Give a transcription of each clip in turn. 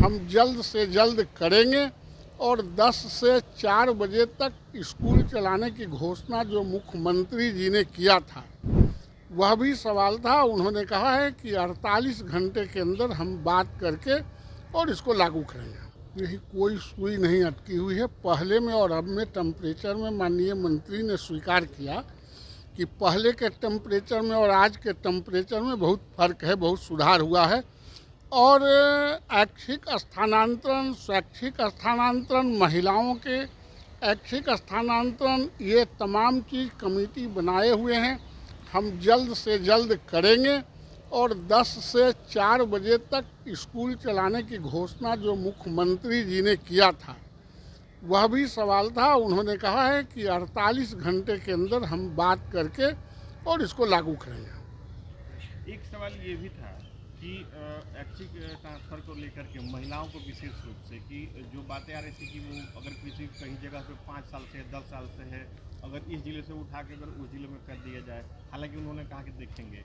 हम जल्द से जल्द करेंगे और 10 से 4 बजे तक स्कूल चलाने की घोषणा जो मुख्यमंत्री जी ने किया था वह भी सवाल था। उन्होंने कहा है कि 48 घंटे के अंदर हम बात करके और इसको लागू करेंगे। यही कोई सुई नहीं अटकी हुई है। पहले में और अब में टेम्परेचर में माननीय मंत्री ने स्वीकार किया कि पहले के टेम्परेचर में और आज के टेम्परेचर में बहुत फर्क है, बहुत सुधार हुआ है। और ऐच्छिक स्थानांतरण, स्वैच्छिक स्थानांतरण, महिलाओं के ऐच्छिक स्थानांतरण, ये तमाम चीज़ कमेटी बनाए हुए हैं। हम जल्द से जल्द करेंगे और 10 से 4 बजे तक स्कूल चलाने की घोषणा जो मुख्यमंत्री जी ने किया था वह भी सवाल था। उन्होंने कहा है कि 48 घंटे के अंदर हम बात करके और इसको लागू करेंगे। एक सवाल ये भी था कि ऐच्छिक ट्रांसफ़र को लेकर के महिलाओं को विशेष रूप से कि जो बातें आ रही थी कि वो अगर किसी कहीं जगह पे 5 साल से 10 साल से है, अगर इस जिले से उठा के अगर उस जिले में कर दिया जाए, हालांकि उन्होंने कहा कि देखेंगे।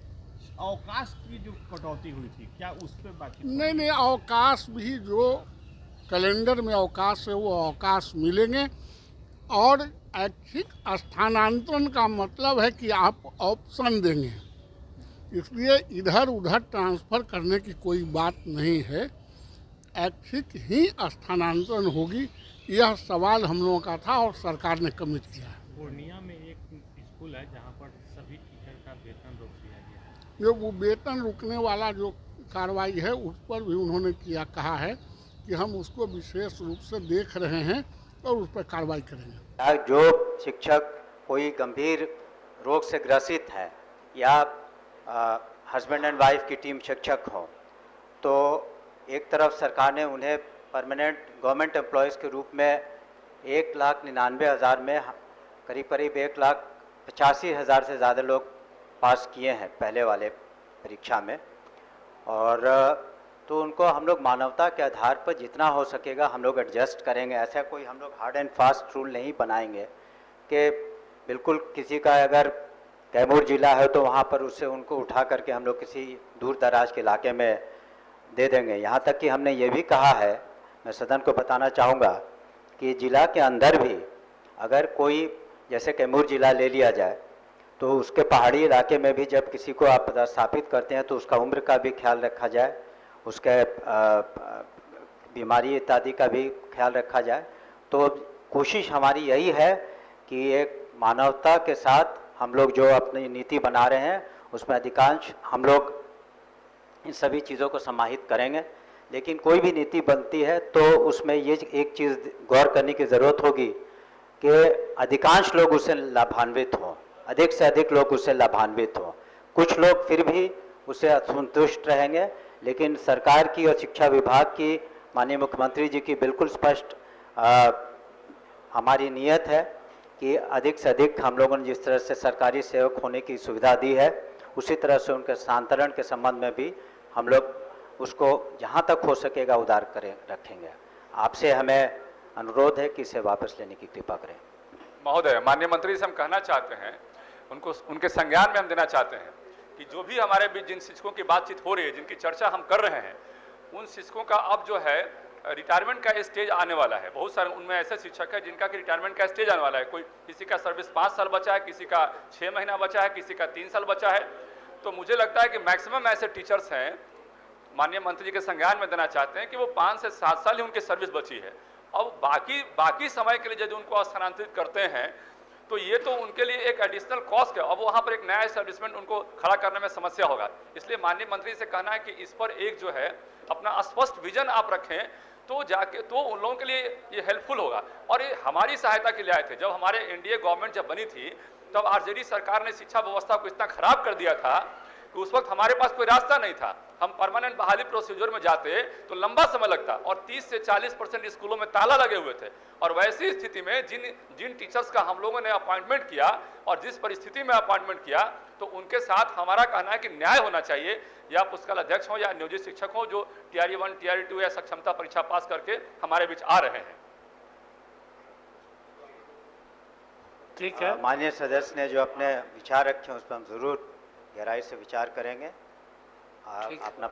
अवकाश की जो कटौती हुई थी, क्या उस पर बातचीत? नहीं, अवकाश भी जो कैलेंडर में अवकाश है वो अवकाश मिलेंगे। और ऐच्छिक स्थानांतरण का मतलब है कि आप ऑप्शन देंगे, इसलिए इधर उधर ट्रांसफ़र करने की कोई बात नहीं है। ऐच्छिक ही स्थानांतरण होगी, यह सवाल हम लोगों का था और सरकार ने कमिट किया है। पूर्णिया में एक स्कूल है जहां पर सभी टीचर का वेतन रोक दिया गया है। जो वो वेतन रुकने वाला जो कार्रवाई है उस पर भी उन्होंने कहा है कि हम उसको विशेष रूप से देख रहे हैं और उस पर कार्रवाई करेंगे। जो शिक्षक कोई गंभीर रोग से ग्रसित है या हस्बैंड एंड वाइफ की टीम शिक्षक हो, तो एक तरफ सरकार ने उन्हें परमानेंट गवर्नमेंट एम्प्लॉयज़ के रूप में 1,99,000 में करीब 1,85,000 से ज़्यादा लोग पास किए हैं पहले वाले परीक्षा में। और तो उनको हम लोग मानवता के आधार पर जितना हो सकेगा हम लोग एडजस्ट करेंगे। ऐसा कोई हम लोग हार्ड एंड फास्ट रूल नहीं बनाएंगे कि बिल्कुल किसी का अगर कैमूर जिला है तो वहाँ पर उससे उनको उठा करके हम लोग किसी दूर दराज के इलाके में दे देंगे। यहाँ तक कि हमने ये भी कहा है, मैं सदन को बताना चाहूँगा कि जिला के अंदर भी अगर कोई जैसे कैमूर जिला ले लिया जाए तो उसके पहाड़ी इलाके में भी जब किसी को आप पदस्थापित करते हैं तो उसका उम्र का भी ख्याल रखा जाए, उसके बीमारी इत्यादि का भी ख्याल रखा जाए। तो कोशिश हमारी यही है कि एक मानवता के साथ हम लोग जो अपनी नीति बना रहे हैं उसमें अधिकांश हम लोग इन सभी चीज़ों को समाहित करेंगे। लेकिन कोई भी नीति बनती है तो उसमें ये एक चीज़ गौर करने की ज़रूरत होगी कि अधिकांश लोग उससे लाभान्वित हों, अधिक से अधिक लोग उससे लाभान्वित हों। कुछ लोग फिर भी उससे असंतुष्ट रहेंगे, लेकिन सरकार की और शिक्षा विभाग की, माननीय मुख्यमंत्री जी की बिल्कुल स्पष्ट हमारी नियत है कि अधिक से अधिक हम लोगों ने जिस तरह से सरकारी सेवक होने की सुविधा दी है उसी तरह से उनके स्थानांतरण के संबंध में भी हम लोग उसको जहाँ तक हो सकेगा उदार रखेंगे। आपसे हमें अनुरोध है कि इसे वापस लेने की कृपा करें। महोदय, माननीय मंत्री से हम कहना चाहते हैं, उनको उनके संज्ञान में हम देना चाहते हैं कि जो भी हमारे बीच जिन शिक्षकों की बातचीत हो रही है, जिनकी चर्चा हम कर रहे हैं, उन शिक्षकों का अब जो है रिटायरमेंट का स्टेज आने वाला है। बहुत सारे उनमें ऐसे शिक्षक हैं जिनका कि रिटायरमेंट का स्टेज आने वाला है। कोई किसी का सर्विस 5 साल बचा है, किसी का 6 महीना बचा है, किसी का 3 साल बचा है। तो मुझे लगता है कि मैक्सिमम ऐसे टीचर्स हैं, माननीय मंत्री जी के संज्ञान में देना चाहते हैं कि वो 5 से 7 साल ही उनकी सर्विस बची है। अब बाकी समय के लिए यदि उनको स्थानांतरित करते हैं तो ये तो उनके लिए एक एडिशनल कॉस्ट है। अब वहाँ पर एक नया एस्टेब्लिशमेंट उनको खड़ा करने में समस्या होगा। इसलिए माननीय मंत्री से कहना है कि इस पर एक जो है अपना स्पष्ट विजन आप रखें तो जाके तो उन लोगों के लिए ये हेल्पफुल होगा। और ये हमारी सहायता के लिए आए थे। जब हमारे एनडीए गवर्नमेंट जब बनी थी तब आरजेडी सरकार ने शिक्षा व्यवस्था को इतना खराब कर दिया था कि उस वक्त हमारे पास कोई रास्ता नहीं था। हम परमानेंट बहाली प्रोसीजर में जाते तो लंबा समय लगता और 30 से 40% स्कूलों में ताला लगे हुए थे। और वैसी स्थिति में जिन टीचर्स का हम लोगों ने अपॉइंटमेंट किया और जिस परिस्थिति में अपॉइंटमेंट किया, तो उनके साथ हमारा कहना है कि न्याय होना चाहिए। या पुस्तकाल अध्यक्ष हो या नियोजित शिक्षक हो जो टीआरई 1 टीआरई 2 या सक्षमता परीक्षा पास करके हमारे बीच आ रहे हैं। ठीक है, माननीय सदस्य ने जो अपने विचार रखे उस पर हम जरूर गहराई से विचार करेंगे। अपना